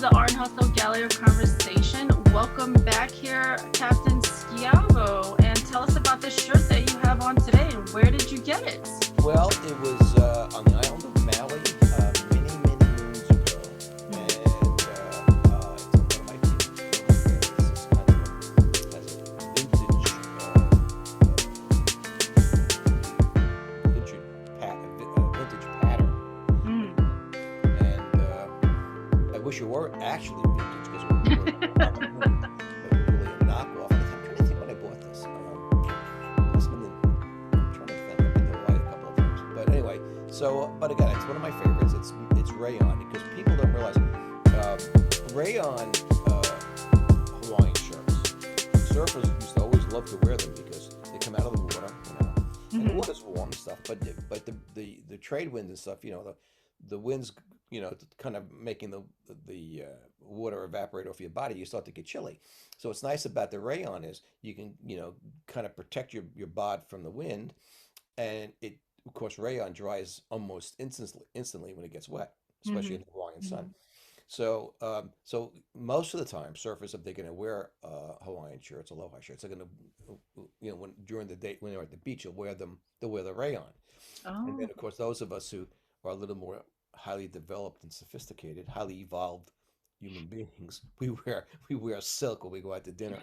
the Art and Hustle Gallery of Conversation. Welcome back here, Captain Schiavo, and tell us about this shirt that you have on today. And where did you get it? Well, it was on the island of Maui many, many moons ago, and it's one of my favorite photos. It's kind of has a vintage pattern, Mm. and I wish it were actually vintage because it would be really a knockoff. I'm trying to think when I bought this. Must have been I'm trying to think. I've been to Hawaii a couple of times, but anyway. So, but again, it's one of my favorites. It's rayon because people don't realize rayon Hawaiian shirts. Surfers used to always love to wear them because they come out of the water, and the water's warm and stuff. But the trade winds and stuff, the winds, kind of making the water evaporate off your body. You start to get chilly. So what's nice about the rayon is you can kind of protect your bod from the wind, and it of course rayon dries almost instantly when it gets wet, especially in the Hawaiian sun. So so most of the time, surfers, if they're going to wear Hawaiian shirts, aloha shirts, they're going to, when during the day when they're at the beach, they'll wear the rayon. And Oh. then, of course, those of us who are a little more highly developed and sophisticated, highly evolved human beings, we wear silk when we go out to dinner.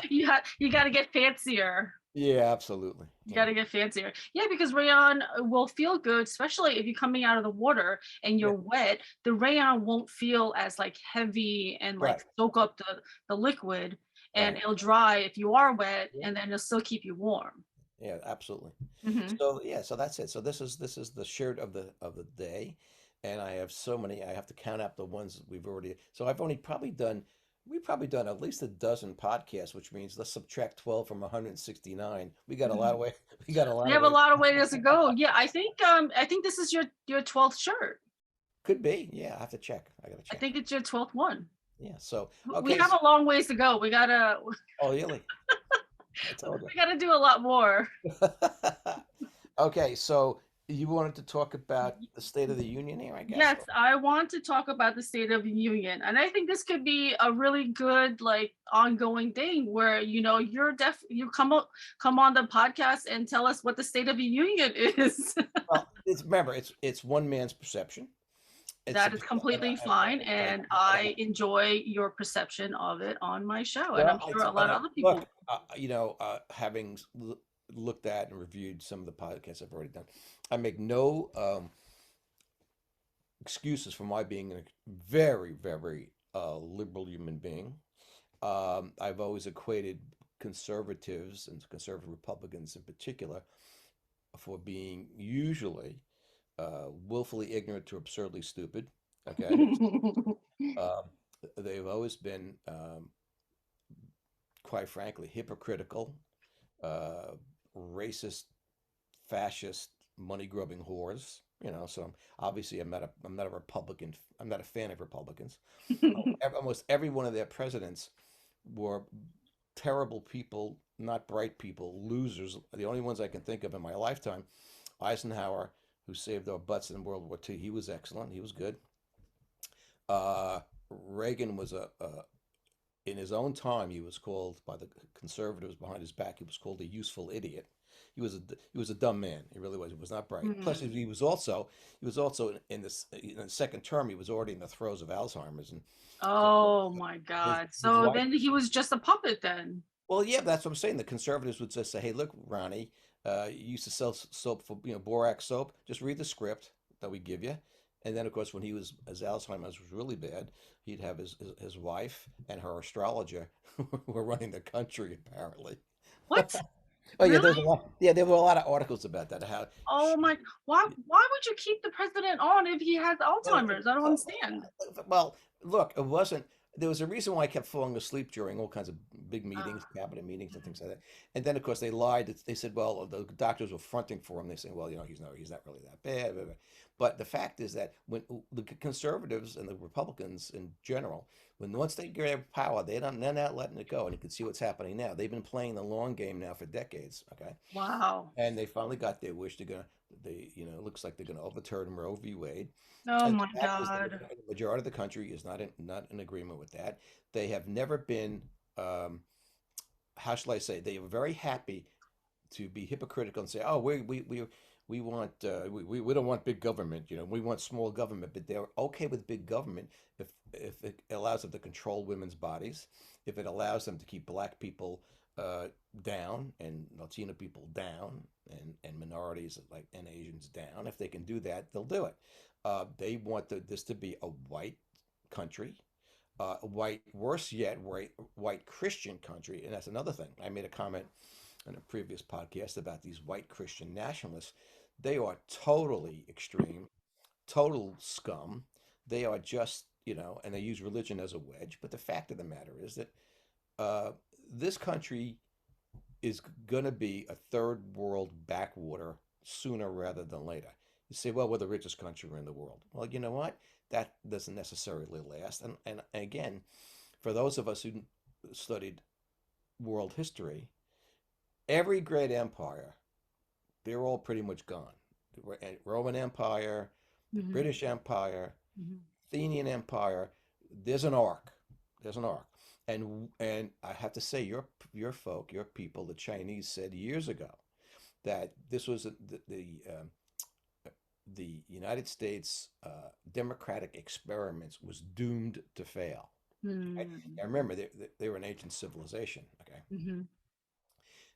You got to get fancier. Yeah, absolutely. You got to get fancier. Yeah, because rayon will feel good, especially if you're coming out of the water and Yeah, you're wet. The rayon won't feel as like heavy and like right, soak up the liquid, and right. it'll dry if you are wet, Yeah, and then it'll still keep you warm. yeah, absolutely. Hmm. So yeah, so that's it. So this is the shirt of the day, and I have so many. I have to count up the ones that we've already. So I've only probably done. We've probably done at least a dozen podcasts, which means let's subtract 12 from 169. We got a lot of way. We got a We lot of have a way. lot of ways to go. Yeah, I think this is your 12th shirt. Could be. Yeah, I have to check. I gotta I check. think it's your 12th one. Yeah. So We okay. have a long ways to go. Oh, really? I told We gotta do a lot more. you. Okay. So you wanted to talk about the State of the Union here, I guess. Yes, I want to talk about the State of the Union, and I think this could be a really good like ongoing thing where you come on the podcast and tell us what the State of the Union is. Well, it's one man's perception. It's a, That is completely fine, and and I enjoy your perception of it on my show, and I'm well, sure a lot of other people. look, having looked at and reviewed some of the podcasts I've already done, I make no excuses for my being a very, very liberal human being. I've always equated conservatives and conservative Republicans in particular for being usually willfully ignorant to absurdly stupid. Okay. Um, they've always been, quite frankly, hypocritical, uh, racist, fascist, money grubbing whores. So obviously I'm not a Republican. I'm not a fan of Republicans. Almost every one of their presidents were terrible people, not bright people, losers. The only ones I can think of in my lifetime, Eisenhower, who saved our butts in World War II. He was excellent. He was good. Reagan was in his own time, he was called by the conservatives behind his back. He was called a useful idiot. He was a dumb man. He really was. He was not bright. Plus, Mhm. he was also in this in the second term. He was already in the throes of Alzheimer's, and so Oh my his God. his So wife. then he was just a puppet then. Well, yeah, that's what I'm saying. The conservatives would just say, "Hey, look, Ronnie, you used to sell soap for borax soap. Just read the script that we give you." And then, of course, when his Alzheimer's was really bad, he'd have his wife and her astrologer were running the country apparently. What? Oh yeah, there's a Really? lot. Yeah, there were a lot of articles about that. How Oh she, my, why would you keep the president on if he has well, Alzheimer's? I don't understand. well, look, it wasn't. There was a reason why I kept falling asleep during all kinds of big Uh, meetings, cabinet meetings, and things like that. And then, of course, they lied. They said, well, the doctors were fronting for him. They say, well, he's not really that bad. Blah, blah. But the fact is that when the conservatives and the Republicans in general, when once they grab power, they're not letting it go. And you can see what's happening now. They've been playing the long game now for decades. Okay. wow. And they finally got their wish. They're gonna It looks like they're going to overturn Roe v. Wade, Oh and my the fact is that God. the majority of the country is not in agreement with that. They have never been, um, how shall I say, they are very happy to be hypocritical and say, "Oh, we want we don't want big government, we want small government," but they're okay with big government if it allows them to control women's bodies, if it allows them to keep black people uh, down and Latino people down and minorities like and Asians down. If they can do that, they'll do it. They want this to be a white country, white, worse yet, white Christian country, and that's another thing. I made a comment in a previous podcast about these white Christian nationalists. They are totally extreme, total scum. They are just, and they use religion as a wedge. But the fact of the matter is that uh, this country is going to be a third world backwater sooner rather than later. You say, well, we're the richest country in the world. Well, you know what? That doesn't necessarily last. And again, for those of us who studied world history, every great empire, they're all pretty much gone. The Roman Empire, the Hmm. British Empire, Hmm. Athenian Empire. There's an arc. There's an arc. And I have to say, your people, the Chinese said years ago that this was the United States democratic experiments was doomed to fail. Okay? Hmm. Now remember, they were an ancient civilization. Okay, Hmm.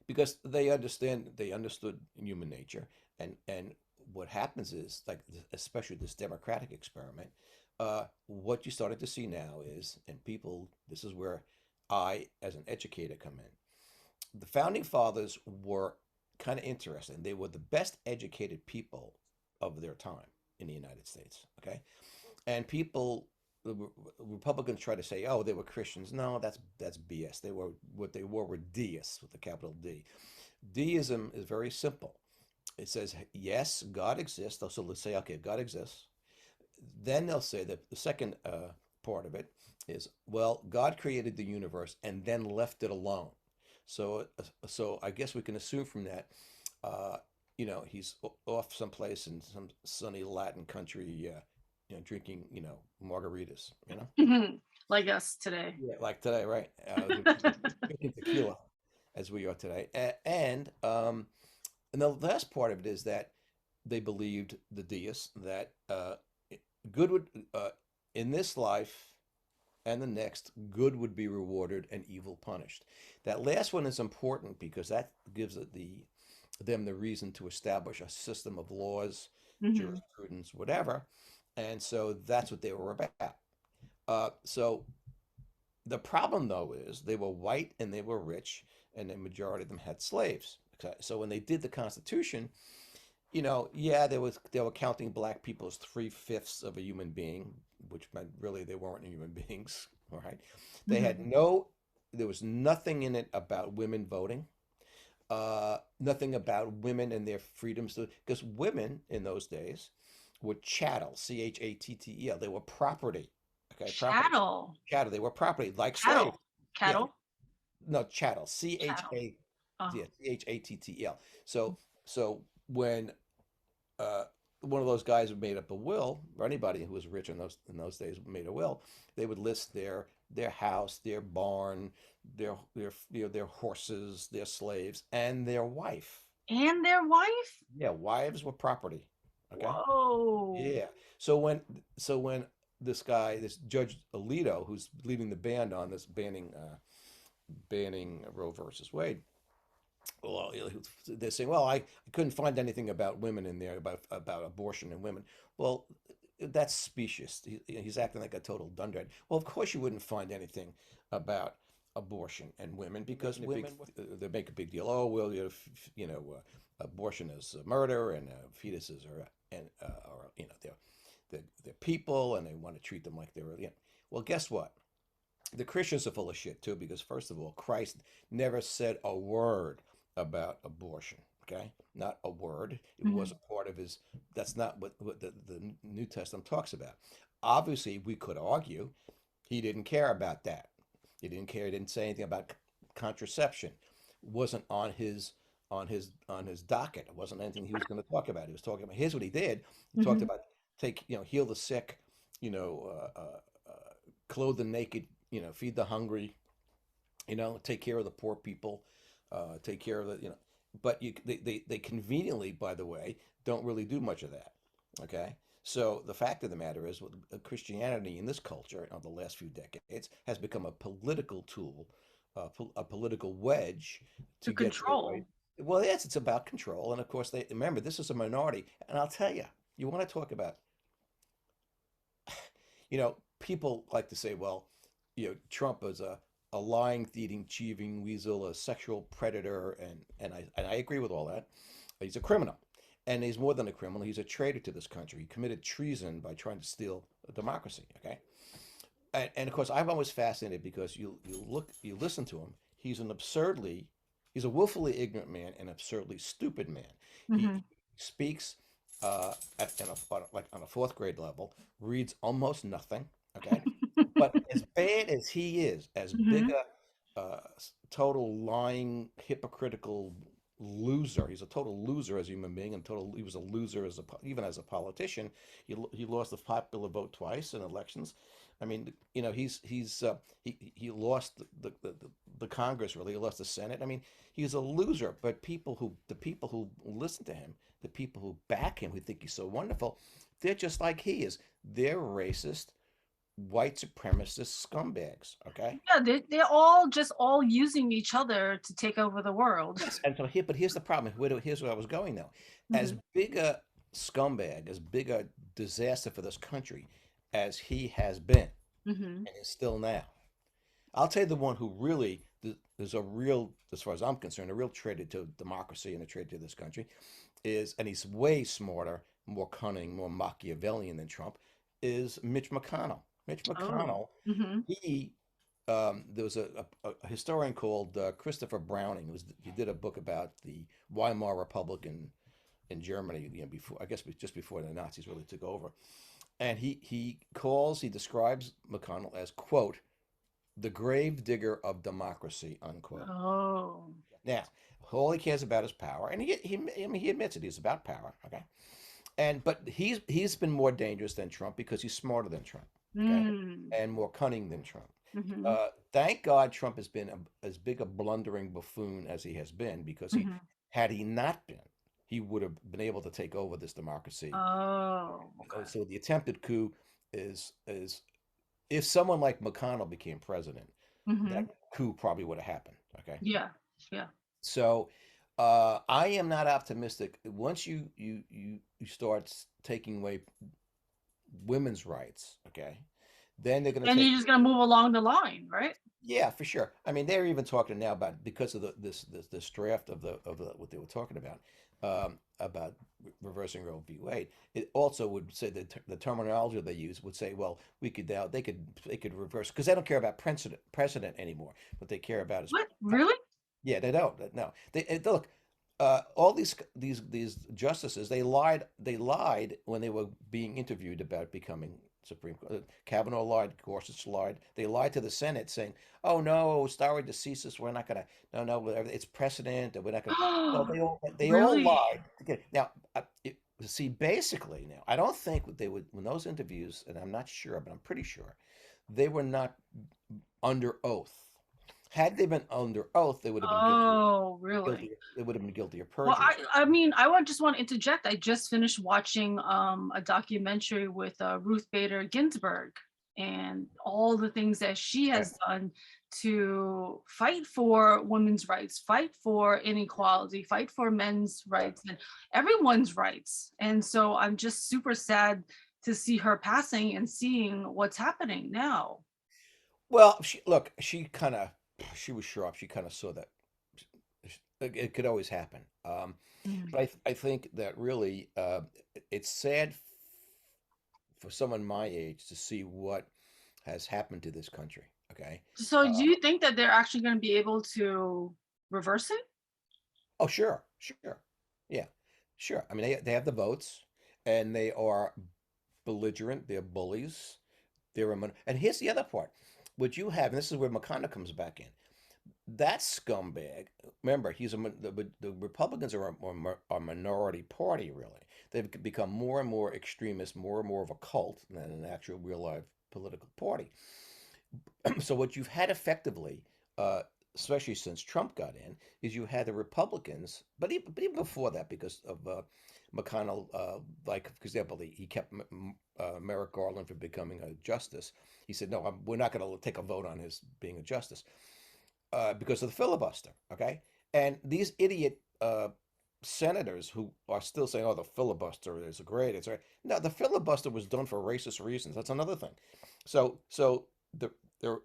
because they understood human nature, and what happens is like especially this democratic experiment, what you started to see now is, and people, this is where I as an educator come in. The founding fathers were kind of interesting. They were the best educated people of their time in the United States. Okay, and people, the Republicans try to say, oh, they were Christians. No, that's BS. They were what they were deists with a capital D. Deism is very simple. It says, yes, God exists. So let's say, okay, God exists. Then they'll say that the second part of it is, well, God created the universe and then left it alone. So I guess we can assume from that, he's off someplace in some sunny Latin country, drinking, margaritas, Like us today. Yeah, like today, right? Drinking tequila as we are today. And the last part of it is that they believed, the deists, that good would, in this life and the next, good would be rewarded and evil punished. That last one is important because that gives them the reason to establish a system of laws, Hmm. jurisprudence, whatever. And so that's what they were about. So the problem, though, is they were white and they were rich, and the majority of them had slaves. Okay, so when they did the Constitution, yeah, they were counting black people as three-fifths of a human being, which meant really they weren't human beings. All right, they had Hmm. no, there was nothing in it about women voting, nothing about women and their freedoms, because women in those days were chattel, chattel. They were property. Okay, property. Chattel. Chattel. They were property, like slaves. Cattle. Yeah, Cattle. no, chattel. C H Cattle. A. Oh. Yeah, Chattel. So when uh, one of those guys who made up a will, or anybody who was rich in those days made a will, they would list their house, their barn, their horses, their slaves, and their wife. And their wife? Yeah, wives were property. Okay. Whoa. Yeah. So when this Judge Alito, who's leading the band on this banning Roe versus Wade, well, they're saying, well, I couldn't find anything about women in there about abortion and women. Well, that's specious. He's acting like a total dunderhead. Well, of course you wouldn't find anything about abortion and women because they make a big deal. Oh, well, abortion is murder and fetuses are they're people and they want to treat them like they're. Well, guess what? The Christians are full of shit too, because first of all, Christ never said a word about abortion. Okay, not a word. It Mhm. wasn't part of his. That's not what the New Testament talks about. Obviously, we could argue he didn't care about that. He didn't care. He didn't say anything about contraception. Wasn't on his on his docket. It wasn't anything he was going to talk about. He was talking about, here's what he did. He talked Hmm. about heal the sick, clothe the naked, feed the hungry, take care of the poor people, take care of but they conveniently, by the way, don't really do much of that. Okay. So the fact of the matter is, Christianity in this culture of the last few decades has become a political tool, a political wedge To to get their way. control. Well, yes, it's about control, and of course, they remember this is a minority. And I'll tell you, you want to talk about, people like to say, well, Trump is a lying, thieving, cheating weasel, a sexual predator, and I agree with all that. He's a criminal, and he's more than a criminal. He's a traitor to this country. He committed treason by trying to steal a democracy. Okay, and of course, I'm always fascinated because you listen to him. He's a willfully ignorant man and absurdly stupid man. He Hmm. speaks like on a fourth grade level, reads almost nothing. Okay, but as bad as he is, as big Hmm. a total lying, hypocritical loser. He's a total loser as a human being, and he was a loser even as a politician. He lost the popular vote twice in elections. I mean, he lost the Congress, really. He lost the Senate. I mean, he's a loser. But the people who listen to him, the people who back him, who think he's so wonderful, they're just like he is. They're racist, white supremacist scumbags. Okay. Yeah, they're all just all using each other to take over the world. Yes. And so but here's the problem. Here's where I was going though. As Hmm. big a scumbag, as big a disaster for this country as he has been Hmm. and is still now, I'll tell you the one who really there's a real, as far as I'm concerned, a real traitor to democracy and a traitor to this country and he's way smarter, more cunning, more Machiavellian than Trump, is Mitch McConnell. Mitch Oh. McConnell, Hmm. he there was a historian called Christopher Browning. He did a book about the Weimar Republic in Germany, before, I guess, just before the Nazis really took over. And he describes McConnell as, quote, the grave digger of democracy, unquote. Oh. Now, all he cares about is power, and I mean, he admits it. He's about power, okay. But he's been more dangerous than Trump because he's smarter than Trump, okay, Mm. and more cunning than Trump. Hmm. Thank God Trump has been as big a blundering buffoon as he has been, because Hmm. had he not been, he would have been able to take over this democracy. Oh, okay. So the attempted coup is if someone like McConnell became president, that Hmm. coup probably would have happened. Okay, Yeah, yeah. so I am not optimistic. Once you start taking away women's rights, okay, then they're going to And take. you're just gonna move along the line, right? Yeah, for sure. I mean, they're even talking now about, because of this draft of the what they were talking about reversing Roe v. Wade. It also would say that the terminology they use would say, well, we could now they could reverse, because they don't care about precedent anymore. What they care about is, What? Really? yeah, they don't. No, look. All these justices, they lied when they were being interviewed about becoming Supreme Court. Kavanaugh lied, Gorsuch lied. They lied to the Senate saying, "Oh no, stare decisis. We're not gonna. No, no, it's precedent, and we're not gonna." No, they all Really? lied. Okay, now, see, basically, now I don't think they would, when those interviews, and I'm not sure, but I'm pretty sure they were not under oath. Had they been under oath, they would have been guilty. Oh, really? Guilty. They would have been guilty of Well, perjury. I mean, I would just want to interject. I just finished watching a documentary with Ruth Bader Ginsburg and all the things that she Right. has done to fight for women's rights, fight for inequality, fight for men's Right. rights and everyone's rights. And so I'm just super sad to see her passing and seeing what's happening now. Well, she was sharp. She kind of saw that it could always happen. Mm. But I think that really, it's sad for someone my age to see what has happened to this country. Okay. So Uh, do you think that they're actually going to be able to reverse it? oh, sure, sure, yeah, sure. I mean, they have the votes, and they are belligerent. They're bullies. And here's the other part. What you have, and this is where McConnell comes back in. that scumbag, remember, the Republicans are a minority party, really. They've become more and more extremist, more and more of a cult than an actual real life political party. So what you've had effectively, uh, especially since Trump got in, is you had the Republicans, but even before that, because of McConnell, like for example, he kept Merrick Garland from becoming a justice. He said, "No, we're not going to take a vote on his being a justice because of the filibuster." Okay, and these idiot senators who are still saying, "Oh, the filibuster is great," it's right. No, the filibuster was done for racist reasons. That's another thing. So the there are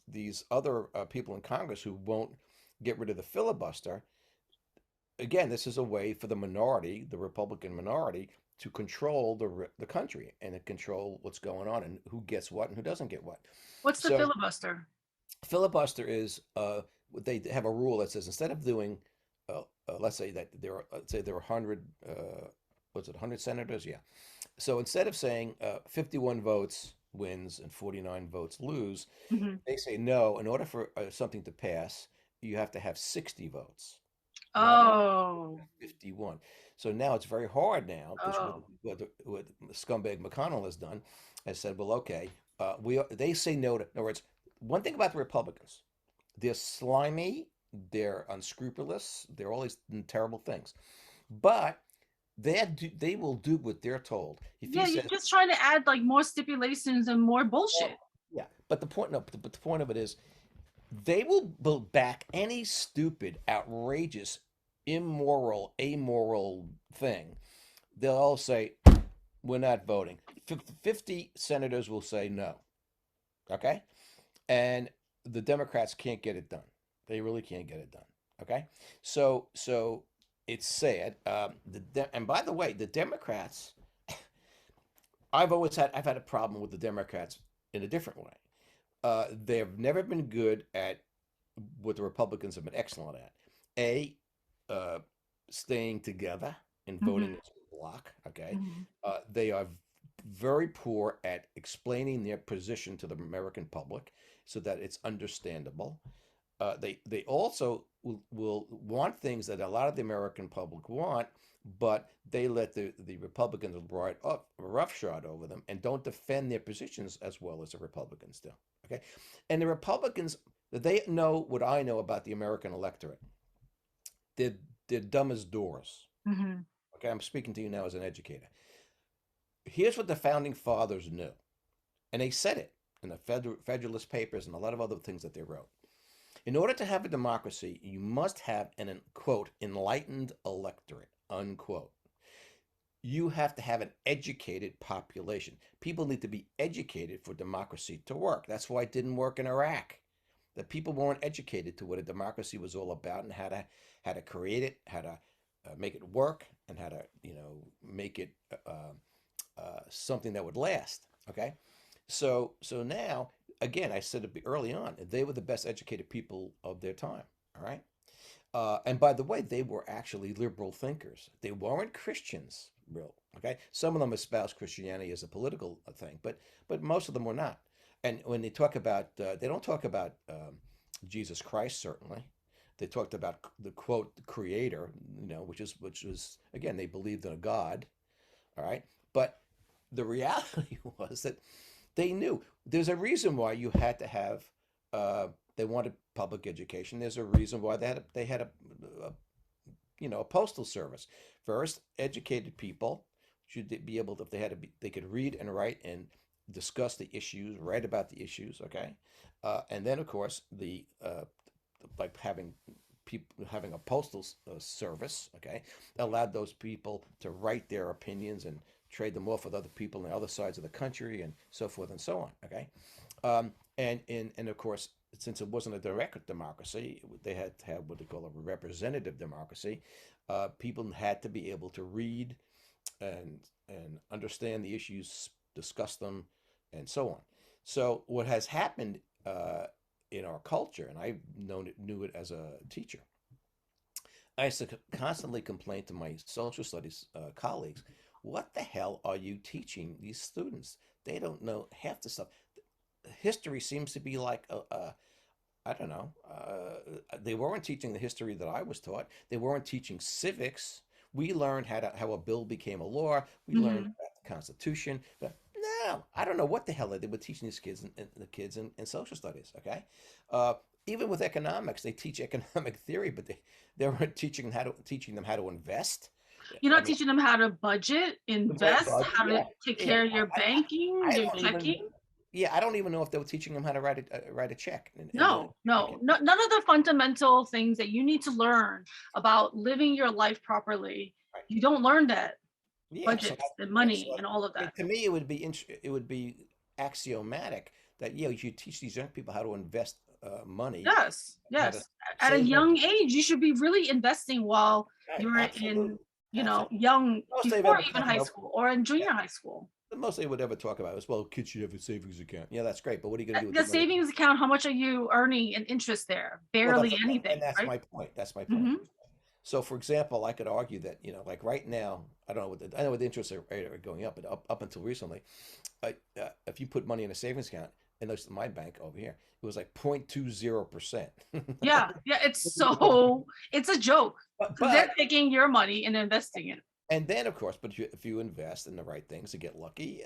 these other people in Congress who won't get rid of the filibuster. Again, this is a way for the minority, the Republican minority, to control the country and to control what's going on and who gets what and who doesn't get what. What's the So filibuster? filibuster is they have a rule that says instead of doing let's say that there are let's say there are 100 was it 100 senators, yeah, so instead of saying 51 votes wins and 49 votes lose, Mhm. they say no, in order for something to pass you have to have 60 votes, not Oh, 51. So now it's very hard now because oh, what scumbag McConnell has done has said, well, okay, they say no to. In other words, one thing about the Republicans, they're slimy, they're unscrupulous, they're all these terrible things, but they will do what they're told. If he yeah. You're says, just trying to add like more stipulations and more bullshit. well, yeah, but the point, no, but the point of it is they will back any stupid, outrageous, immoral, amoral thing. They'll all say, we're not voting. 50 senators will say no. Okay? And the Democrats can't get it done. They really can't get it done. Okay? So it's sad. And by the way, the Democrats, I've had a problem with the Democrats in a different way. They've never been good at what the Republicans have been excellent at. A, uh, staying together and voting Mhm, as a block. Okay, mhm. they are very poor at explaining their position to the American public so that it's understandable. They also will want things that a lot of the American public want, but they let the Republicans ride up roughshod over them and don't defend their positions as well as the Republicans do. Okay, and the Republicans, they know what I know about the American electorate. They're they're dumb as doors. Mhm. Okay, I'm speaking to you now as an educator. Here's what the founding fathers knew, and they said it in the Federalist Papers and a lot of other things that they wrote. In order to have a democracy, you must have an, quote, enlightened electorate, unquote. You have to have an educated population. People need to be educated for democracy to work. That's why it didn't work in Iraq. The people weren't educated to what a democracy was all about and how to create it, how to make it work, and how to make it something that would last. Okay, so now again, I said it early on, they were the best educated people of their time. All right, and by the way, they were actually liberal thinkers. They weren't Christians, real. Okay, some of them espoused Christianity as a political thing, but most of them were not. And when they talk about, they don't talk about Jesus Christ. Certainly, they talked about the quote the Creator, which was again they believed in a God. All right, but the reality was that they knew there's a reason why you had to have. They wanted public education. There's a reason why a a postal service. First, educated people should be able to, if they could read and write and discuss the issues, write about the issues. Okay, and then of course like having a postal service. Okay, allowed those people to write their opinions and trade them off with other people on the other sides of the country and so forth and so on. Okay, and of course, since it wasn't a direct democracy, they had to have what they call a representative democracy. People had to be able to read and understand the issues, discuss them, and so on. So what has happened in our culture, and I knew it as a teacher, I used to constantly complain to my social studies colleagues, "What the hell are you teaching these students? They don't know half the stuff. History seems to be like I don't know. They weren't teaching the history that I was taught. They weren't teaching civics. We learned how a bill became a law. We learned Hmm. about the Constitution. But no, I don't know what the hell they were teaching these kids and the kids in social studies. Okay, uh, even with economics, they teach economic theory, but they weren't teaching them how to invest. You're I not mean, teaching them how to budget, invest, budget, how to yeah, take yeah. care of your banking, I your don't even. checking. Yeah, I don't even know if they were teaching them how to write a check and then a No, checking no, account. no, none of the fundamental things that you need to learn about living your life properly. Right. You don't learn that. Yeah, Budgets and yeah, so money and all of I mean, that. to me, it would be axiomatic that yeah, you should teach these young people how to invest money, Yes, how to yes. At a save money. young age, you should be really investing while Right, you're in, absolutely, absolutely. young, Most they've before ever even talked high about, school or in yeah, junior high school. the most they would ever talk about is well, kids should have a savings account. Yeah, that's great, but what are you going to do with The the money? savings account, how much are you earning in interest there? Well, Barely and anything, that's right? my point. That's my point. Hmm. So, for example, I could argue that like right now, I don't know I know what the interest rate are going up, but up until recently, if you put money in a savings account, and there's my bank over here, it was like 0.20%. Yeah, yeah. It's a joke but, because they're but taking your money and investing it. and then of course, but if you invest in the right things to get lucky,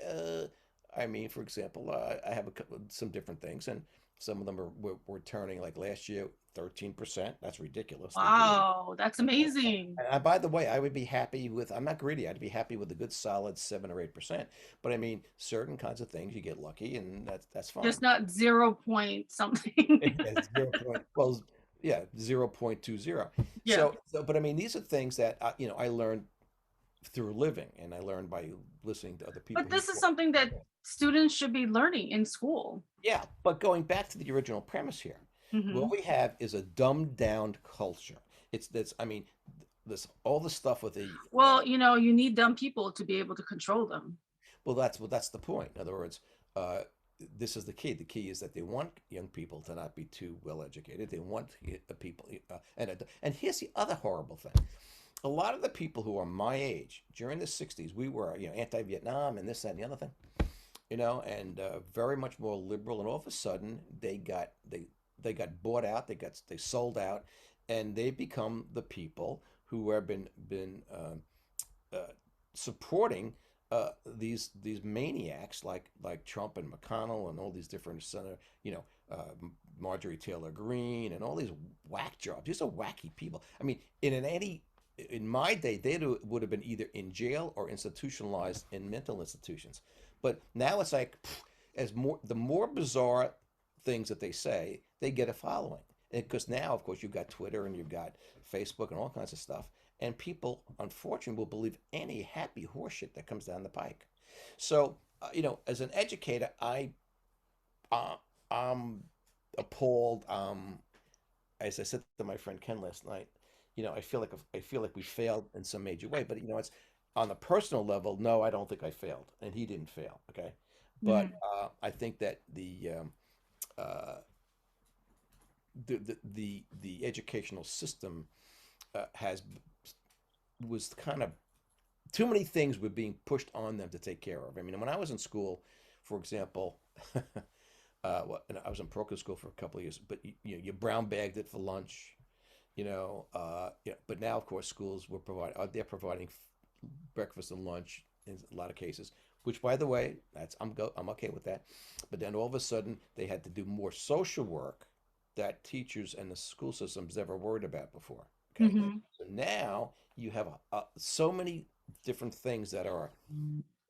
I mean, for example, I have some different things, and some of them were turning like last year 13%. That's ridiculous. They do. Wow, that's amazing. And by the way, I would be happy with, I'm not greedy. I'd be happy with a good solid 7 or 8%. But I mean, certain kinds of things you get lucky and that's fine. Just not 0 point something. It's 0 point, well, yeah, 0.20. Yeah. But I mean, these are things that, I learned through living and I learned by listening to other But people who this is talk. something that students should be learning in school. Yeah, but going back to the original premise here, what Hmm. we have is a dumbed down culture. I mean, this all the stuff with the Well, you need dumb people to be able to control them. that's the point. In other words, uh, this is the key. The key is that they want young people to not be too well educated. They want people, and here's the other horrible thing. A lot of the people who are my age during the '60s, we were anti-Vietnam and this that and the other thing, and very much more liberal. And all of a sudden, they got bought out. They sold out, and they become the people who have been uh, supporting these maniacs like Trump and McConnell and all these different Marjorie Taylor Greene and all these whack jobs. These are wacky people. I mean, in my day, they would have been either in jail or institutionalized in mental institutions. But now it's like, the more bizarre things that they say, they get a following. Because now, of course, you've got Twitter and you've got Facebook and all kinds of stuff, and people, unfortunately, will believe any happy horseshit that comes down the pike. So, as an educator, uh, I'm appalled. As I said to my friend Ken last night, I feel like we failed in some major way. But it's on the personal level. No, I don't think I failed, and he didn't fail. Okay, but Hmm. I think that uh, the educational system has was kind of too many things were being pushed on them to take care of. I mean, when I was in school, for example, and I was in Proctor school for a couple of years, but you brown bagged it for lunch, But now, of course, schools they're providing breakfast and lunch in a lot of cases. Which, by the way, I'm okay with that. But then all of a sudden, they had to do more social work that teachers and the school systems never worried about before. Okay, Hmm. so now you have so many different things that are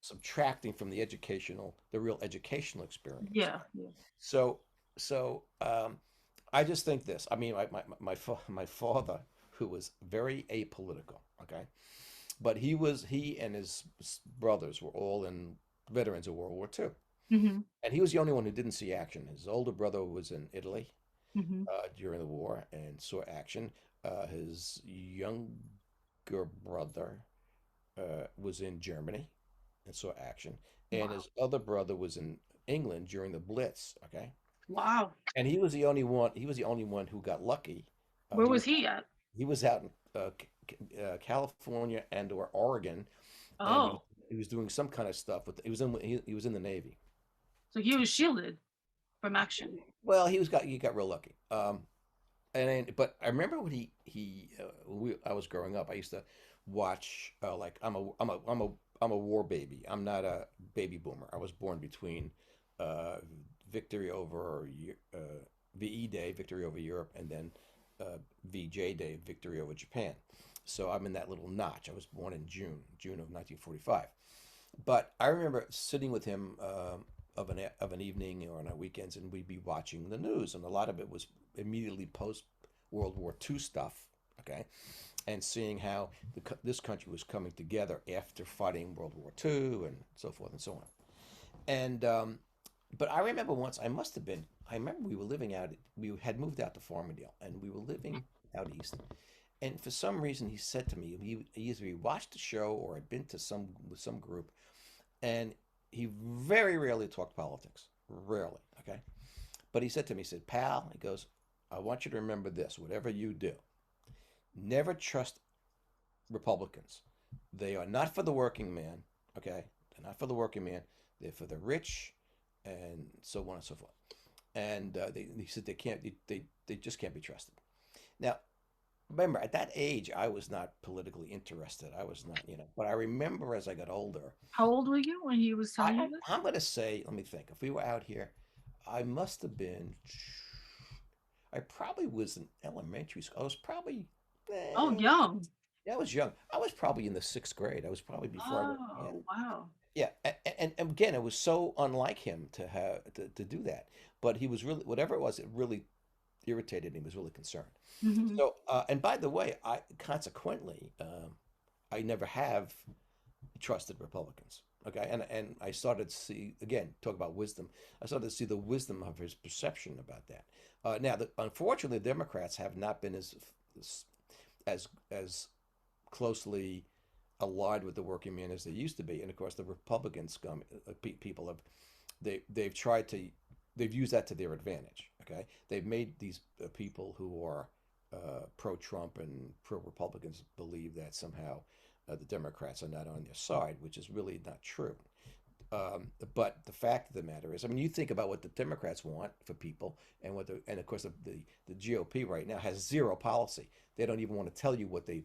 subtracting from the real educational experience. Yeah, yeah. So, I just think this. I mean, my father, who was very apolitical, okay, but he and his brothers were all in veterans of World War II, Hmm. and he was the only one who didn't see action. His older brother was in Italy Hmm. during the war and saw action. His younger brother was in Germany and saw action, and Wow. his other brother was in England during the Blitz. Okay, Wow. and he was the only one. He was the only one who got lucky. Where was he at? He was out in California and or Oregon, and Oh, he was doing some kind of stuff with. He was in the Navy. so he was shielded. from action. Well, he got real lucky. But I remember when I was growing up, I used to watch like I'm a war baby. I'm not a baby boomer. I was born between uh, victory over VE Day, victory over Europe, and then VJ Day, victory over Japan. So I'm in that little notch. I was born in June of 1945. But I remember sitting with him of an evening or on our weekends, and we'd be watching the news, and a lot of it was immediately post World War II stuff. Okay, and seeing how this country was coming together after fighting World War II and so forth and so on. And but I remember once I must have been. I remember we were living out. We had moved out to Farmingdale, and we were living out east. And for some reason, he said to me, either he watched the show or had been to some with some group, and he very rarely talked politics, rarely. Okay, but he said to me, he said, "Pal," he goes, "I want you to remember this. Whatever you do, never trust Republicans. They are not for the working man. Okay, they're not for the working man. They're for the rich, and so on and so forth." And he said they can't, they just can't be trusted. Now, remember, at that age, I was not politically interested. I was not, but I remember as I got older, How old were you when he was telling you this? I'm going to say, let me think, if we were out here, I must have been, I probably was in elementary school. I was probably, Oh, eh, young. yeah, I was young. I was probably in the sixth grade. I was probably before I went, yeah. Oh, wow. Yeah, and again, it was so unlike him to have to do that. But he was really, whatever it was, it really irritated him. He was really concerned. Hmm. So, and by the way, I consequently, I never have trusted Republicans. Okay, and I started to see again talk about wisdom. I started to see the wisdom of his perception about that. Now, unfortunately, the Democrats have not been as closely aligned with the working man as they used to be, and of course, the Republicans people have they've tried to they've used that to their advantage. Okay, they've made these people who are pro-Trump and pro-Republicans believe that somehow the Democrats are not on their side, which is really not true. But the fact of the matter is, I mean, you think about what the Democrats want for people, and and of course the GOP right now has zero policy. They don't even want to tell you what they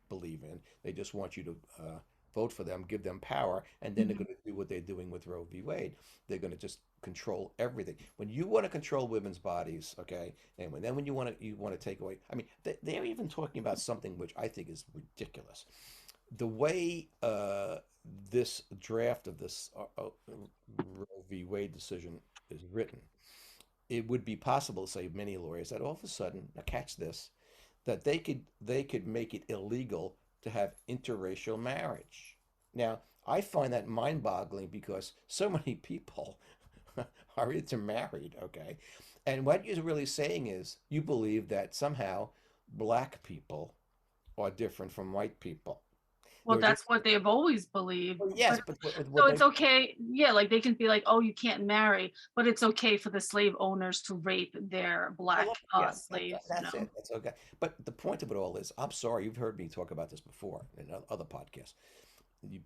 believe in. They just want you to vote for them, give them power, and then they're Hmm. going to do what they're doing with Roe v. Wade. They're going to just control everything. When you want to control women's bodies, okay, and when you want to take away, I mean, they're even talking about something which I think is ridiculous. The way this draft of this Roe v. Wade decision is written, it would be possible to say many lawyers that all of a sudden, now catch this, that they could make it illegal to have interracial marriage. Now, I find that mind-boggling because so many people are intermarried, okay? And what you're really saying is you believe that somehow black people are different from white people. Well, There are just, that's what they've always believed. well, But yes, but what so they it's okay. Yeah, like they can be like, oh, you can't marry, but it's okay for the slave owners to rape their well, black yeah, slaves, you that's know? it. That's okay. But the point of it all is, I'm sorry, you've heard me talk about this before in other podcasts.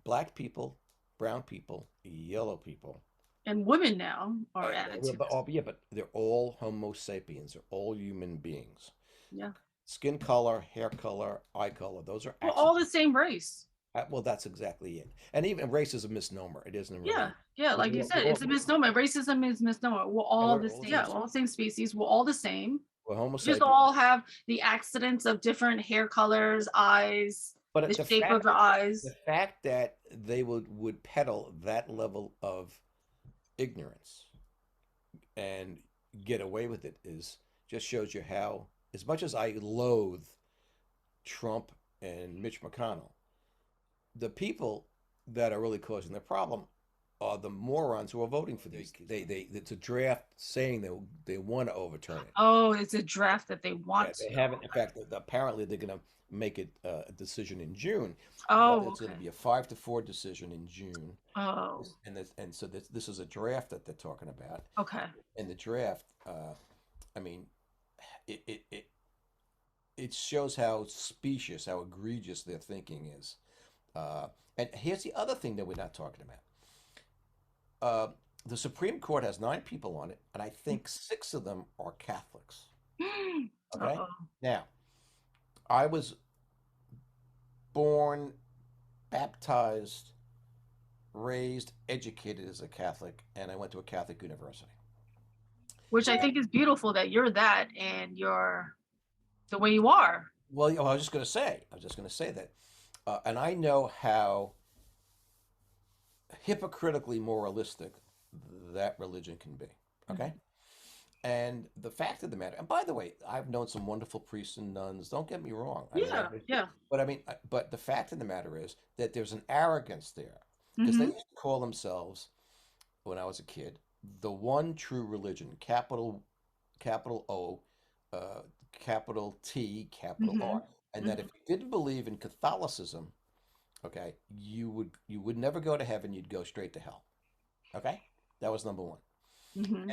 Black people, brown people, yellow people, And women now are added well, to but this. yeah, but they're all Homo sapiens. They're all human beings. Yeah. Skin color, hair color, eye color, those are We're all actually, the same race. well, that's exactly it. And even race is a misnomer. It isn't Yeah. really, Yeah. because Like you said, it's a misnomer. Racism is misnomer. We're and all we're the all same. the Yeah, same we're all the species. same species. We're all the same. We're Homo We just sapiens. all have the accidents of different hair colors, eyes, But the the shape of fact the the eyes. fact that they would peddle that level of ignorance and get away with it is just shows you how, as much as I loathe Trump and Mitch McConnell, the people that are really causing the problem are the morons who are voting for these. It's a draft saying they want to overturn it. Oh, it's a draft that they Yeah, want they to. haven't. In fact, apparently they're going to make it a decision in June, but Oh, it's going to okay. be a 5-4 decision in June. Oh, And so this is a draft that they're talking about. okay. In the draft, I mean, it, it it it shows how specious, how egregious their thinking is. Uh, and here's the other thing that we're not talking about. The Supreme Court has 9 people on it, and I think 6 of them are Catholics. Okay. Uh-oh. Now, I was born, baptized, raised, educated as a Catholic, and I went to a Catholic university. Which I think is beautiful that you're that and you're the way you are. Well, I was just going to say, that, and I know how hypocritically moralistic that religion can be. Okay. Mhm. And the fact of the matter, and by the way, I've known some wonderful priests and nuns. Don't get me wrong. I mean, Yeah, yeah. but I mean, but the fact of the matter is that there's an arrogance there because they Hmm. used to call themselves, when I was a kid, the one true religion, capital O, uh, capital T, capital Hmm. R, and that if Hmm. you didn't believe in Catholicism, okay, you would never go to heaven. You'd go straight to hell. Okay, that was number one. Hmm.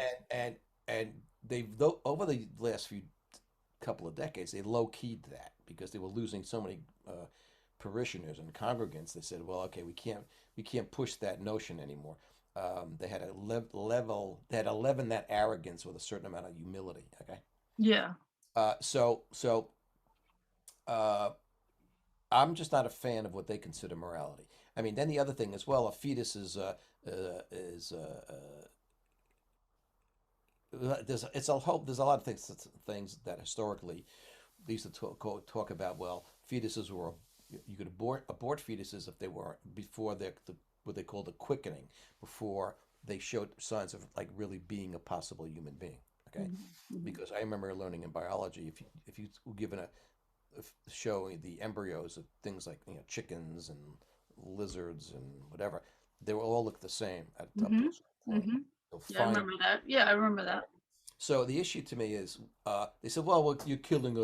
And they've over the last few couple of decades they low keyed that because they were losing so many parishioners and congregants. They said, well, okay, we can't push that notion anymore. They had a they had to leaven that arrogance with a certain amount of humility. Okay, Yeah. so uh, I'm just not a fan of what they consider morality. I mean, then the other thing as well, a fetus is there's a lot of things that historically they used to talk about. Well, fetuses were you could abort fetuses if they were before what they call the quickening, before they showed signs of like really being a possible human being. Okay, Hmm. Hmm. because I remember learning in biology, if you were given showing the embryos of things like chickens and lizards and whatever, they will all look the same up to Hmm. a certain point. Hmm. They'll Yeah, I find remember that. Yeah, I remember that. so the issue to me is, they said, well, you're killing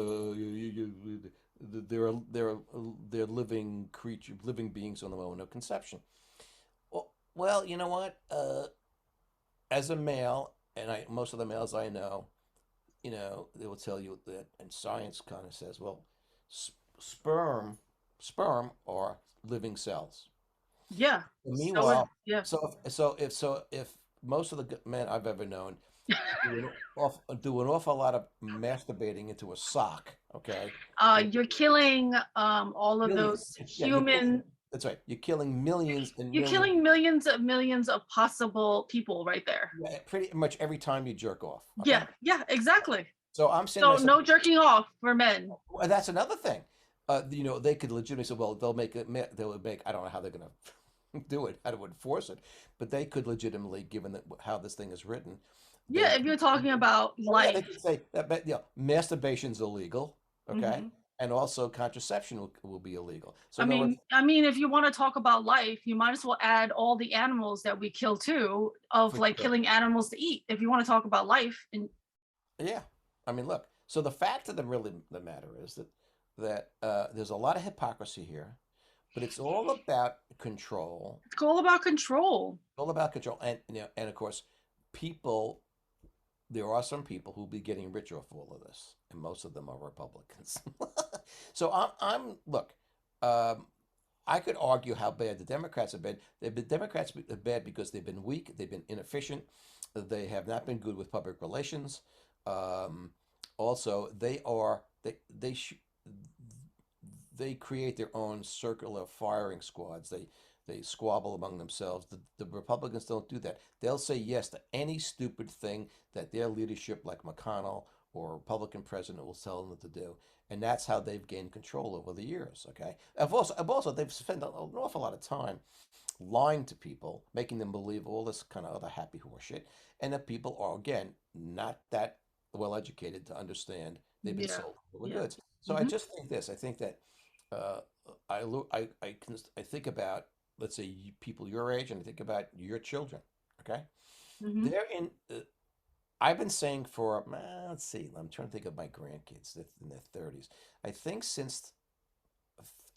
they're living creature, living beings on the moment of conception. Well, you know what? As a male, and most of the males I know, they will tell you that, and science kind of says, well, sperm, sperm are living cells. Yeah. So is Meanwhile, yeah. if most of the men I've ever known do an awful lot of masturbating into a sock, okay? You're killing all of Millions. those Yeah, you're killing. human. That's right. You're killing millions and You're millions. killing millions of possible people right there. Yeah, pretty much every time you jerk off. Okay. Yeah, yeah, exactly. So I'm saying to So myself, no jerking off for men. well, that's another thing. They could legitimately say, well, they'll make it. They'll make. I don't know how they're going to do it, how to enforce it, but they could legitimately, given that how this thing is written, they Yeah, if could. you're talking about Oh yeah, they life. could say that. But masturbation's illegal. Okay, Hmm. and also contraception will be illegal. So I in other words, mean, I mean, if you want to talk about life, you might as well add all the animals that we kill too, of for like sure. killing animals to eat. If you want to talk about life, and Yeah, I mean, look. So the fact of the matter is that there's a lot of hypocrisy here, but it's all about control. it's all about control. All about control, and of course, people. There are some people who'll be getting rich off all of this, and most of them are Republicans. So I'm look. Um, I could argue how bad the Democrats have been. Democrats are bad because they've been weak, they've been inefficient, they have not been good with public relations. Um, Also, they create their own circular firing squads. They squabble among themselves. The Republicans don't do that. They'll say yes to any stupid thing that their leadership, like McConnell or a Republican president, will tell them to do, and that's how they've gained control over the years. Okay, I've also they've spent an awful lot of time lying to people, making them believe all this kind of other happy horse shit, and that people are again not that well educated to understand they've been Yeah, sold bill of yeah. goods. So I Hmm. just think this. I think that uh, I think about, let's say, people your age, and I think about your children. Okay, Hmm. they're in. I've been saying for let's see. I'm trying to think of my grandkids that's in their 30s. I think since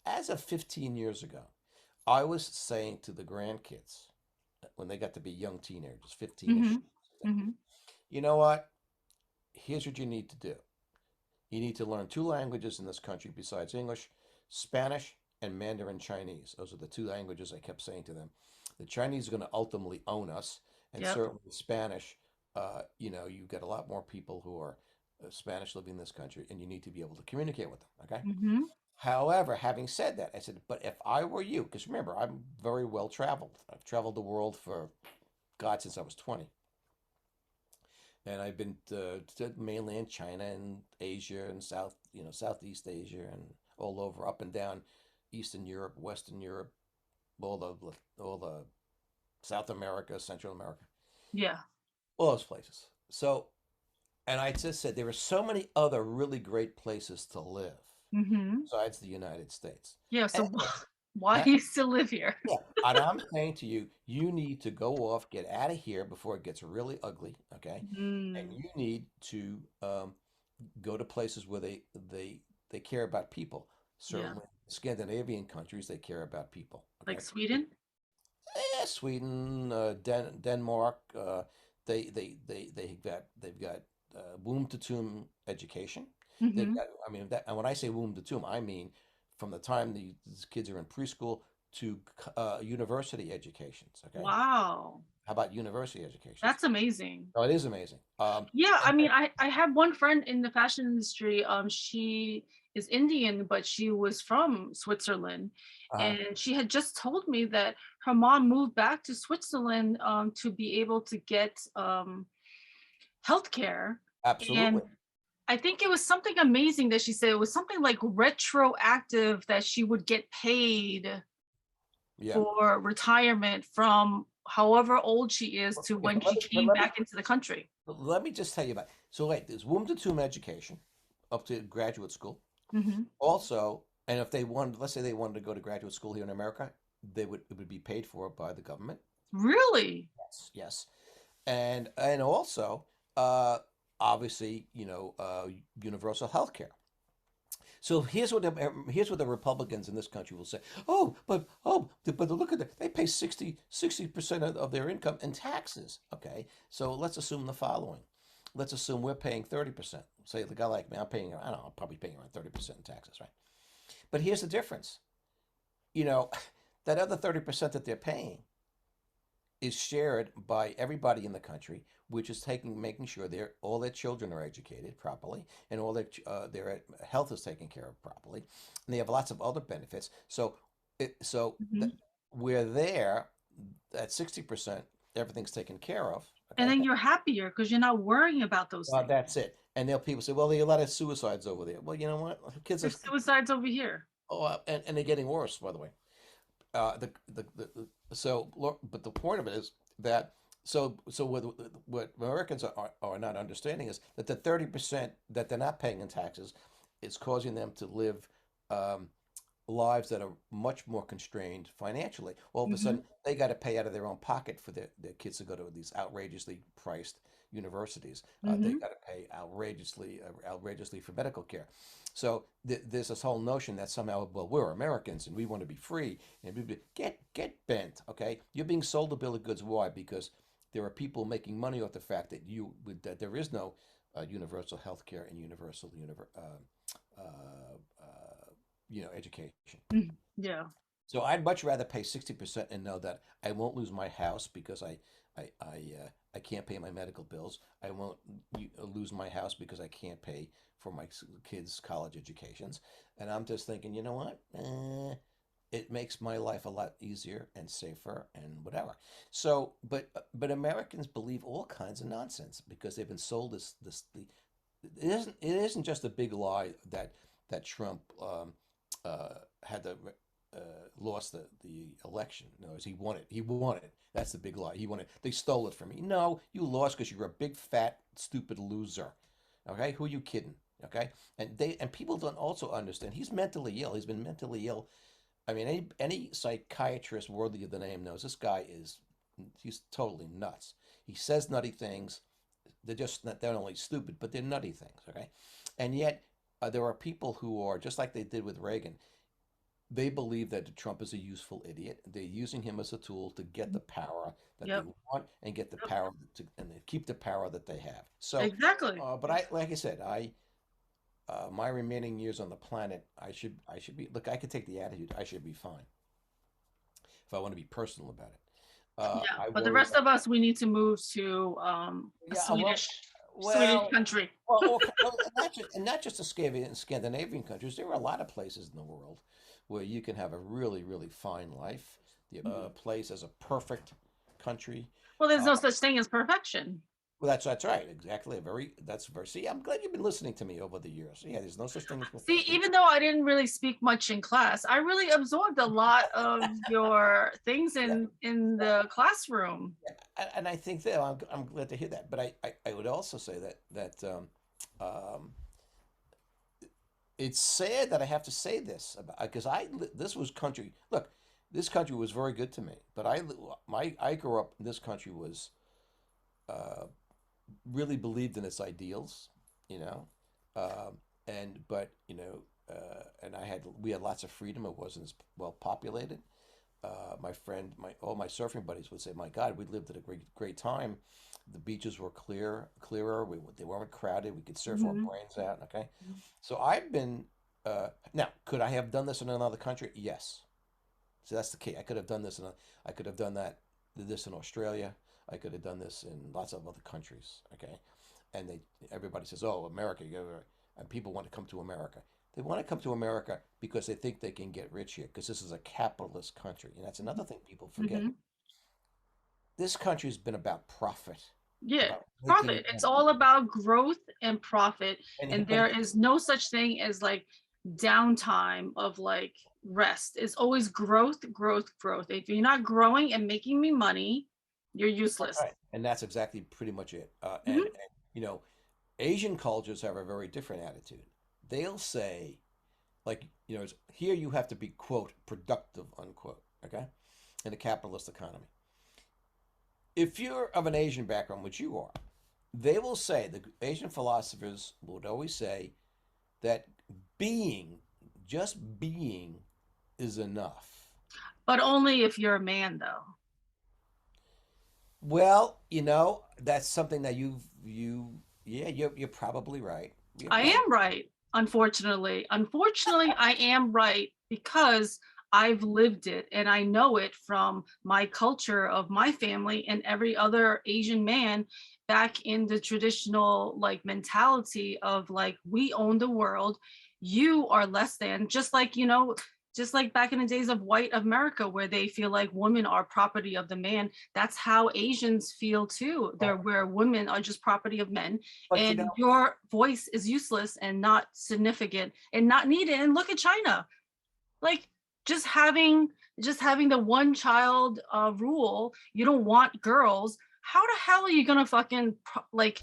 as of 15 years ago, I was saying to the grandkids when they got to be young teenagers, 15ish, Hmm. Hmm. you know what? Here's what you need to do. You need to learn 2 languages in this country besides English: Spanish and Mandarin Chinese. Those are the 2 languages I kept saying to them. The Chinese are going to ultimately own us, and Yep. certainly Spanish. You know, you get a lot more people who are Spanish living in this country, and you need to be able to communicate with them. Okay. Mm-hmm. However, having said that, I said, but if I were you, because remember, I'm very well traveled. I've traveled the world for God since I was 20, and I've been to mainland China and Asia and Southeast Asia and all over, up and down Eastern Europe, Western Europe, all the South America, Central America, Yeah. all those places. So, and I just said there are so many other really great places to live Mm-hmm. besides the United States. Yeah. And So why huh? do you still live here? Yeah, and I'm saying to you, you need to go off, get out of here before it gets really ugly, okay? And Mm, you need to go to places where they care about people. yeah. Certainly, Scandinavian countries, they care about people, Like okay? Sweden? Sweden, Denmark, they've got womb to tomb education. They've Mm-hmm. got, I mean, that, and when I say womb to tomb, I mean from the time these kids are in preschool to university educations. Okay, Wow. how about university educations? That's amazing. Oh, it is amazing. Yeah, I And mean, I had one friend in the fashion industry. She is Indian, but she was from Switzerland, uh, and she had just told me that her mom moved back to Switzerland to be able to get healthcare. And absolutely, I think it was something amazing that she said. It was something like retroactive that she would get paid yeah. for retirement from however old she is to Okay, when she but came back into the country. let me just tell you about. So wait, there's womb to tomb education up to graduate school. Hmm. Also, and if they wanted, let's say they wanted to go to graduate school here in America, it would be paid for by the government. Really? Yes, yes, and also, uh, obviously, universal health care. So here's what the Republicans in this country will say. But look at that. They pay 60% of their income in taxes. Okay, so let's assume the following. Let's assume we're paying 30%. Say the guy like me, I'm paying, I don't know, I'm probably paying around 30% in taxes, right? But here's the difference. You know, that other 30% that they're paying is shared by everybody in the country, which is making sure all their children are educated properly and all their health is taken care of properly, and they have lots of other benefits. So that Hmm. we're there at 60%, everything's taken care of. And Okay, then you're happier because you're not worrying about those well, things. that's it. And then people say, well, there are a lot of suicides over there. Well, you know what? Kids are, There's suicides over here. and they're getting worse, by the way. But the point of it is that what Americans are not understanding is that the 30% that they're not paying in taxes is causing them to live um, lives that are much more constrained financially. All of a Hmm. sudden, they got to pay out of their own pocket for their kids to go to these outrageously priced universities. They Hmm. got to pay outrageously for medical care. So there's this whole notion that somehow, well, we're Americans and we want to be free and get bent. Okay, you're being sold a bill of goods. Why? Because there are people making money off the fact that there is no universal health care and education. Yeah. So I'd much rather pay 60% and know that I won't lose my house because I can't pay my medical bills. I won't lose my house because I can't pay for my kids' college educations. And I'm just thinking, you know what? It makes my life a lot easier and safer and whatever. So, but Americans believe all kinds of nonsense because they've been sold it isn't just a big lie that Trump had the lost the election. No, he won it. He won it. That's the big lie. He won it. They stole it from me. No, you lost because you're a big fat stupid loser. Okay, who are you kidding? Okay, and people don't also understand. He's mentally ill. He's been mentally ill. I mean, any psychiatrist worthy of the name knows this guy he's totally nuts. He says nutty things. They're not only stupid, but they're nutty things. Okay, and yet there are people who are just like they did with Reagan. They believe that Trump is a useful idiot. They're using him as a tool to get the power that they Yep. want and get the Yep. power and they keep the power that they have. So, Exactly. but like I said, my remaining years on the planet, I should be. Look, I could take the attitude. I should be fine if I want to be personal about it. Yeah, I but the worry rest about. of us, we need to move to a Yeah, well, Swedish well, country. and not just the Scandinavian countries. There are a lot of places in the world where you can have a really, really fine life. The place as a perfect country. Well, there's Uh, no such thing as perfection. well, that's right. Exactly. That's very. See, I'm glad you've been listening to me over the years. Yeah, there's no such thing as See, perfection. even though I didn't really speak much in class, I really absorbed a lot of your things Yeah, in the classroom. yeah. And I think that I'm glad to hear that. But I would also say um, it's sad that I have to say this about because this was country. Look, this country was very good to me, but I grew up. This country was uh, really believed in its ideals, you know, and but and we had lots of freedom. It wasn't as well populated. All my surfing buddies would say, "My God, we lived at a great time. The beaches were clearer. They weren't crowded. We could surf our Mhm. brains out." Okay, so I've been. Now, could I have done this in another country? Yes. So that's the key. I could have done this I could have done this in Australia. I could have done this in lots of other countries. Okay, and everybody says, "Oh, America," and people want to come to America. They want to come to America because they think they can get rich here because this is a capitalist country, and that's another thing people forget. Mhm. This country's been about profit. It's Yeah, about making profit. It's money. all about growth and profit. And But there is no such thing as like downtime of like rest. It's always growth, growth, growth. If you're not growing and making me money, you're that's useless. right, and that's exactly pretty much it. Mhm. And you know, Asian cultures have a very different attitude. They'll say, like, here you have to be, quote, productive, unquote, okay, in a capitalist economy. If you're of an Asian background, which you are, they will say, the Asian philosophers would always say that being, just being, is enough. But only if you're a man, though. Well, that's something that yeah, you're probably right. You're I probably am right, unfortunately. Unfortunately, I am right because I've lived it and I know it from my culture of my family and every other Asian man back in the traditional like mentality of like we own the world, you are less than, just like just like back in the days of white America where they feel like women are property of the man. That's how Asians feel too. They're where women are just property of men but and your voice is useless and not significant and not needed. And look at China, like just having the one child rule. You don't want girls. How the hell are you gonna fucking like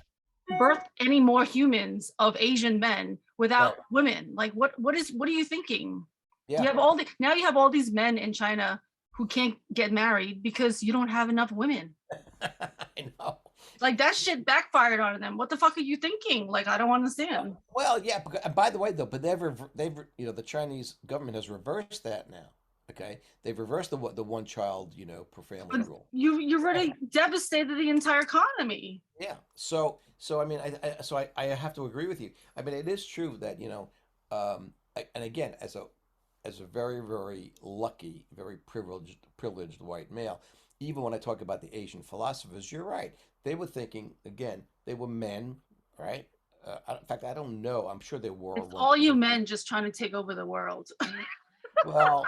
birth any more humans of Asian men right, without women? Like what are you thinking? You yeah, have now you have all these men in China who can't get married because you don't have enough women. I know. Like that shit backfired on them. What the fuck are you thinking? Like I don't understand. Well, yeah. And by the way, though, but the Chinese government has reversed that now. Okay, they've reversed the one child per family But rule. you And already devastated the entire economy. yeah, so I mean, I have to agree with you. I mean, it is true that and again, as a very very lucky, very privileged white male, even when I talk about the Asian philosophers, you're right. They were thinking again. They were men, right? In fact, I don't know. I'm sure there were It's women. all you men just trying to take over the world. Well,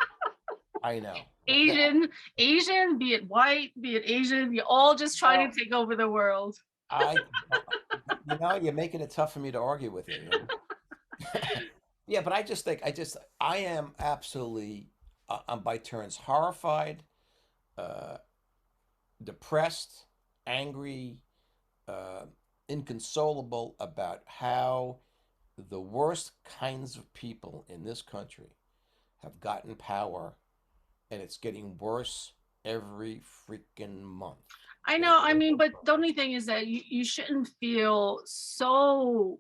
I know. Asian, be it white, be it Asian, you're all just trying Well, to take over the world. I, you're making it tough for me to argue with you. Yeah, but I am absolutely, I'm by turns horrified, uh, depressed, angry, uh, inconsolable about how the worst kinds of people in this country have gotten power, and it's getting worse every freaking month. I It know, I really mean, but the only thing is that you shouldn't feel so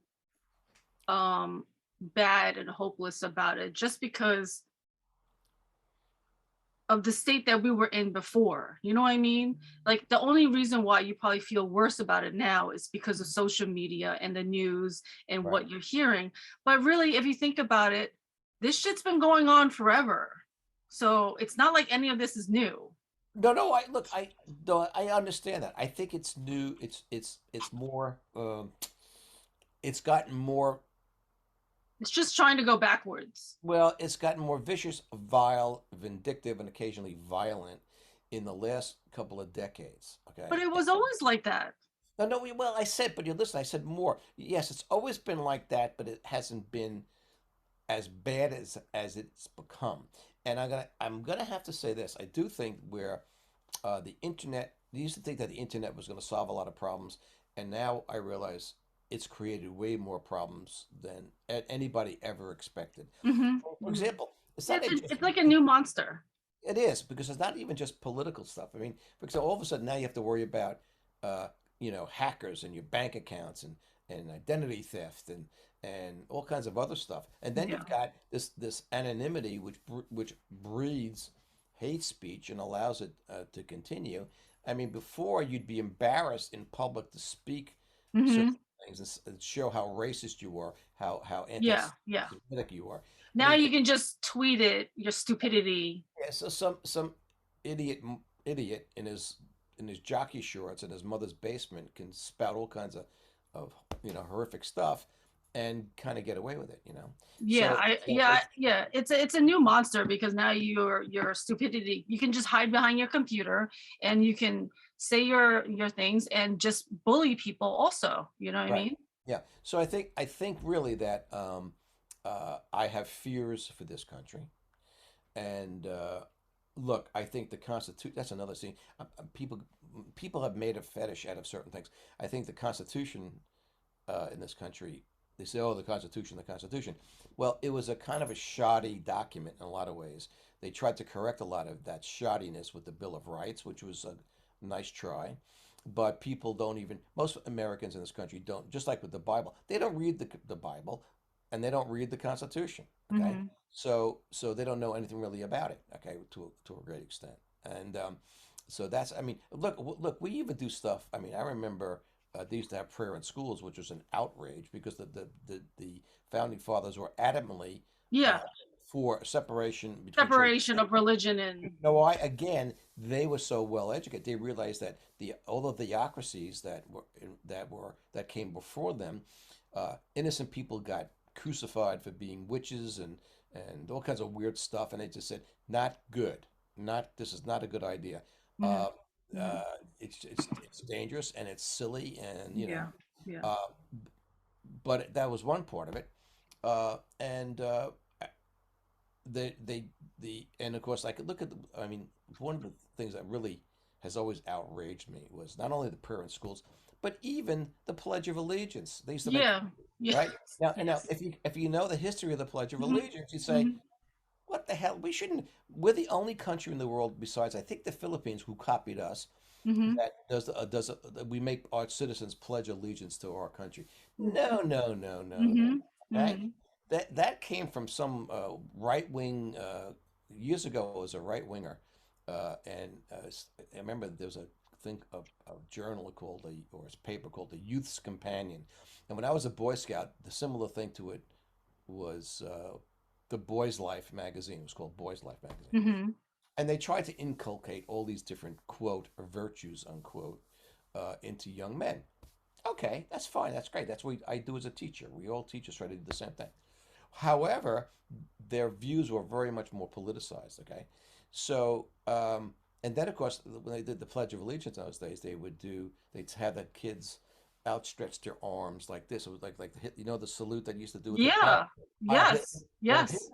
bad and hopeless about it just because of the state that we were in before. You know what I mean? Like the only reason why you probably feel worse about it now is because of social media and the news and right. what you're hearing. But really, if you think about it, this shit's been going on forever. So it's not like any of this is new. No, no. I look. I no. I understand that. I think it's new. It's more. It's gotten more. It's just trying to go backwards. Well, it's gotten more vicious, vile, vindictive, and occasionally violent in the last couple of decades. But Okay. it was always like that. No, no. Well, I said, but you listen. I said more. Yes, it's always been like that, but it hasn't been as bad as it's become. And I'm gonna have to say this. I do think where the internet. I used to think that the internet was going to solve a lot of problems, and now I realize it's created way more problems than anybody ever expected. Hmm. For example, it's not It's just like a new monster. it is because it's not even just political stuff. I mean, for example, all of a sudden now you have to worry about uh, hackers and your bank accounts and identity theft and all kinds of other stuff. And then Yeah. you've got this anonymity which breeds hate speech and allows it to continue. I mean, before you'd be embarrassed in public to speak certain Hmm. things and show how racist you are, how Yeah. Yeah. anti-Semitic you are. I Now mean, you can just tweet it, your stupidity. yeah, so some idiot in his jockey shorts in his mother's basement can spout all kinds of horrific stuff and kind of get away with it. Yeah, So it's yeah. It's a new monster because now your stupidity. You can just hide behind your computer and you can say your things and just bully people. Also, you know what I right. mean? Yeah. So I think really that I have fears for this country. And look, I think the Constitution, that's another thing. People have made a fetish out of certain things. I think the Constitution in this country, they say, oh, the Constitution, the Constitution. Well, it was a kind of a shoddy document in a lot of ways. They tried to correct a lot of that shoddiness with the Bill of Rights, which was a nice try. But people don't even, most Americans in this country don't, just like with the Bible, they don't read the Bible and they don't read the Constitution. Okay. Hmm. So they don't know anything really about it. Okay. To a great extent. And so that's, I mean, look, we even do stuff. I mean, I remember they used to have prayer in schools, which was an outrage because the founding fathers were adamantly uh, Yeah, for separation between church and separation state. of religion and No, I again, they were so well educated. They realized that the all of the theocracies that came before them, innocent people got crucified for being witches and all kinds of weird stuff, and they just said, not good. Not this is not a good idea. mhm, Uh, mhm. it's dangerous and it's silly and Yeah, yeah, uh, but that was one part of it, and they the and of course I could look at I mean one of the things that really has always outraged me was not only the prayer in schools but even the Pledge of Allegiance. They used to make yeah, yes, right now yes. if you know the history of the Pledge of Hmm. Allegiance, you say, Hmm. what the hell, we shouldn't. We're the only country in the world besides I think the Philippines who copied us Hmm. that we make our citizens pledge allegiance to our country. No, no, no, no, no. Hmm. Okay, Hmm. that came from some right wing years ago. It was a right winger, and I remember there was a thing a journal called or a paper called the Youth's Companion, and when I was a Boy Scout, the similar thing to it was the Boys Life magazine. It was called Boys Life magazine, Hmm. and they tried to inculcate all these different quote virtues unquote into young men. Okay, that's fine. That's great. That's what I do as a teacher. We all teachers try to do the same thing. However, their views were very much more politicized. Okay, so and then of course when they did the Pledge of Allegiance in those days, they'd have the kids outstretch their arms like this. It was like the hit, the salute that you used to do with the pen. Yeah, Hit, yes, well, yes.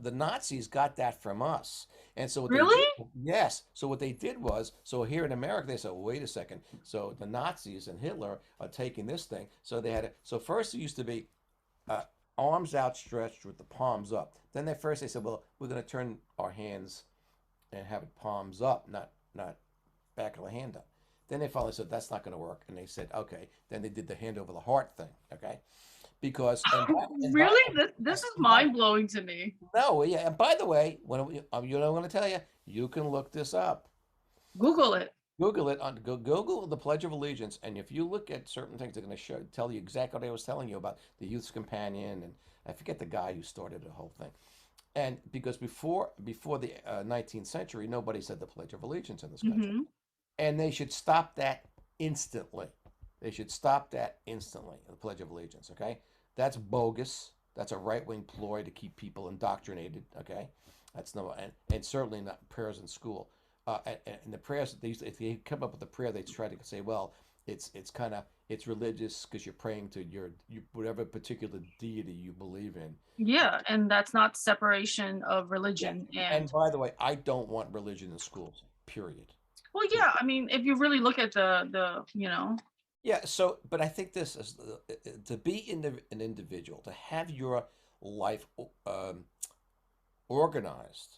the Nazis got that from us, and so what they Really? did, yes. So what they did was, so here in America, they said, well, wait a second. So the Nazis and Hitler are taking this thing. So they had it. So first it used to be uh, arms outstretched with the palms up. Then they said, well, we're going to turn our hands and have it palms up, not back of the hand up. Then they finally said that's not going to work, and they said okay. Then they did the hand over the heart thing, okay? Because Really? This is and by mind blowing to me. no, yeah, and by the way, you know, I'm going to tell you, you can look this up. Google it. Google it on Google the Pledge of Allegiance, and if you look at certain things, they're going to tell you exactly what I was telling you about the Youth's Companion, and I forget the guy who started the whole thing. And because before the 19th century, nobody said the Pledge of Allegiance in this country, Mm-hmm. and they should stop that instantly. They should stop that instantly. The Pledge of Allegiance. Okay, that's bogus. That's a right-wing ploy to keep people indoctrinated. Okay, that's no, and certainly not prayers in school. And the prayers, if they come up with a prayer, they try to say, well, it's kind of it's religious because you're praying to your whatever particular deity you believe in. Yeah, and that's not separation of Yeah. religion And and by the way, I don't want religion in schools. Period. well, Period. yeah, I mean, if you really look at the Yeah. So, but I think this is to be in an individual, to have your life organized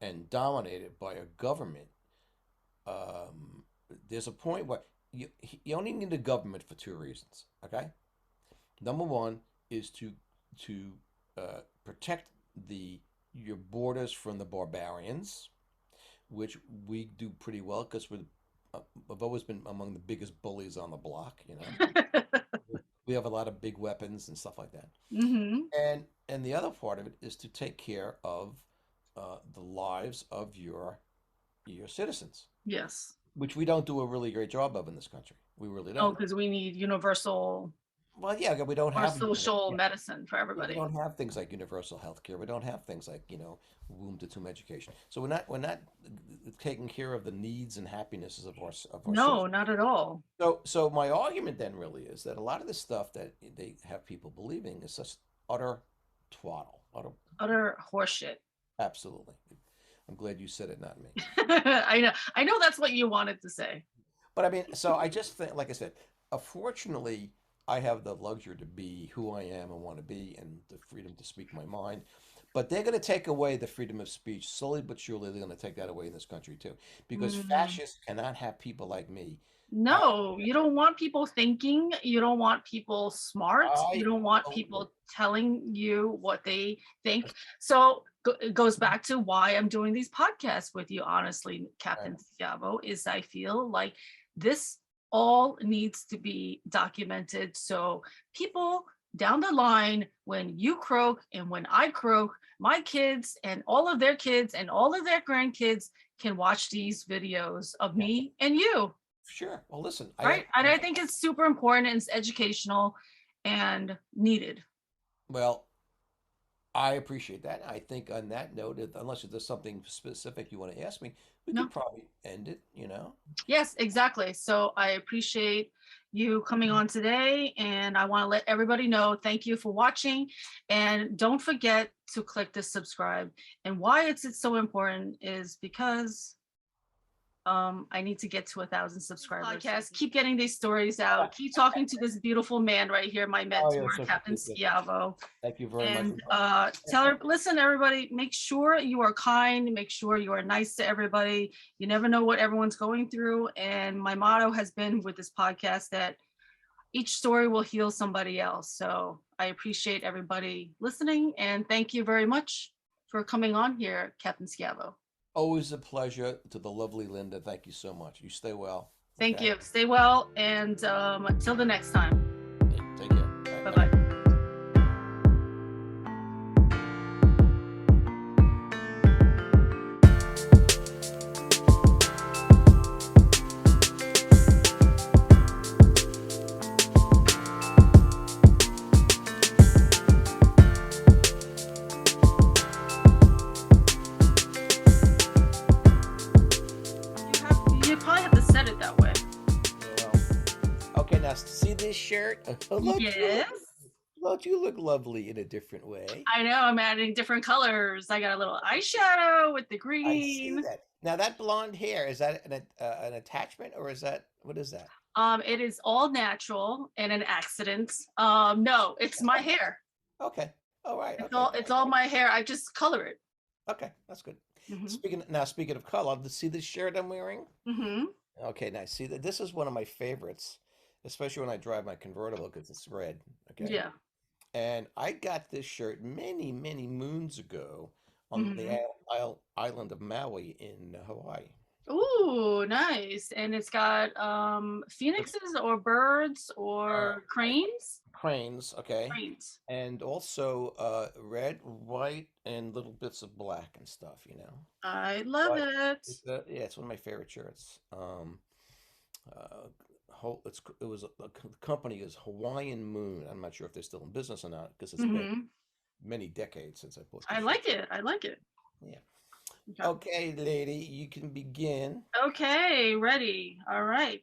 and dominated by a government. Um, there's a point where you only need a government for two reasons. Okay. Number one is to protect the your borders from the barbarians, which we do pretty well because we've always been among the biggest bullies on the block. We have a lot of big weapons and stuff like that. Mm-hmm. And the other part of it is to take care of the lives of your citizens, Yes. which we don't do a really great job of in this country. We really Oh, don't. because we need universal Well, yeah, we don't or have social medicine for yeah, we everybody. don't have things like universal health care. We don't have things like, womb to tomb education. So we're not taking care of the needs and happinesses of our No, citizens. not at all. So my argument then really is that a lot of the stuff that they have people believing is just utter twaddle. Utter Utter horseshit. absolutely. I'm glad you said it, not me. I know that's what you wanted to say. But I mean, so I just think, like I said, fortunately, I have the luxury to be who I am and want to be, and the freedom to speak my mind. But they're going to take away the freedom of speech slowly but surely. They're going to take that away in this country too, because Mm. fascists cannot have people like me. I, No, you don't want people thinking. You don't want people smart. You I don't want believe people telling you what they think. So it goes back to why I'm doing these podcasts with you, honestly, right, Captain Schiavo, is I feel like this all needs to be documented. So people down the line, when you croak and when I croak, my kids and all of their kids and all of their grandkids can watch these videos of yeah, me and you, sure. Well, listen, right? And I think it's super important and it's educational and needed. well, I appreciate that. I think on that note, unless there's something specific you want to ask me, we No, could probably end it. yes, exactly. So I appreciate you coming on today, and I want to let everybody know thank you for watching. And don't forget to click the subscribe. And why it's so important is because I need to get to 1,000 subscribers. Podcast, keep getting these stories out. Keep talking to this beautiful man right here, my Oh, mentor, you're such a Captain good gift. Schiavo. Thank you very much. And tell her, listen, everybody, make sure you are kind, make sure you are nice to everybody. You never know what everyone's going through. And my motto has been with this podcast that each story will heal somebody else. So I appreciate everybody listening, and thank you very much for coming on here, Captain Schiavo. Always a pleasure. To the lovely Linda. Thank you so much. You stay well. Thank Okay. you. Stay well, and until the next time. Take care. Bye-bye. You probably have to set it that way. Well, okay, now see this shirt? Yes. Don't you look lovely in a different way? I know, I'm adding different colors. I got a little eyeshadow with the I see green. that. Now that blonde hair, is that an attachment or what is that? It is all natural and an accident. No, it's my hair. Okay. All right. It's Okay. it's all my hair. I just color it. Okay, that's good. Mm-hmm. Speaking of color, see this shirt I'm wearing? Mm-hmm. Okay, nice. See that this is one of my favorites, especially when I drive my convertible because it's red. Okay. Yeah. And I got this shirt many, many moons ago on Mm-hmm. the island of Maui in Hawaii. Ooh, nice. And it's got It's phoenixes or birds uh, or cranes. cranes, okay, Great. and also red, white, and little bits of black and stuff, you know. I love But it. yeah, it's one of my favorite shirts. Uh, it was the company is Hawaiian Moon. I'm not sure if they're still in business or not because it's been Hmm. many decades since I bought I this shirt. like it. I like it. Yeah. Okay. Okay, lady, you can begin. Okay, ready. All right.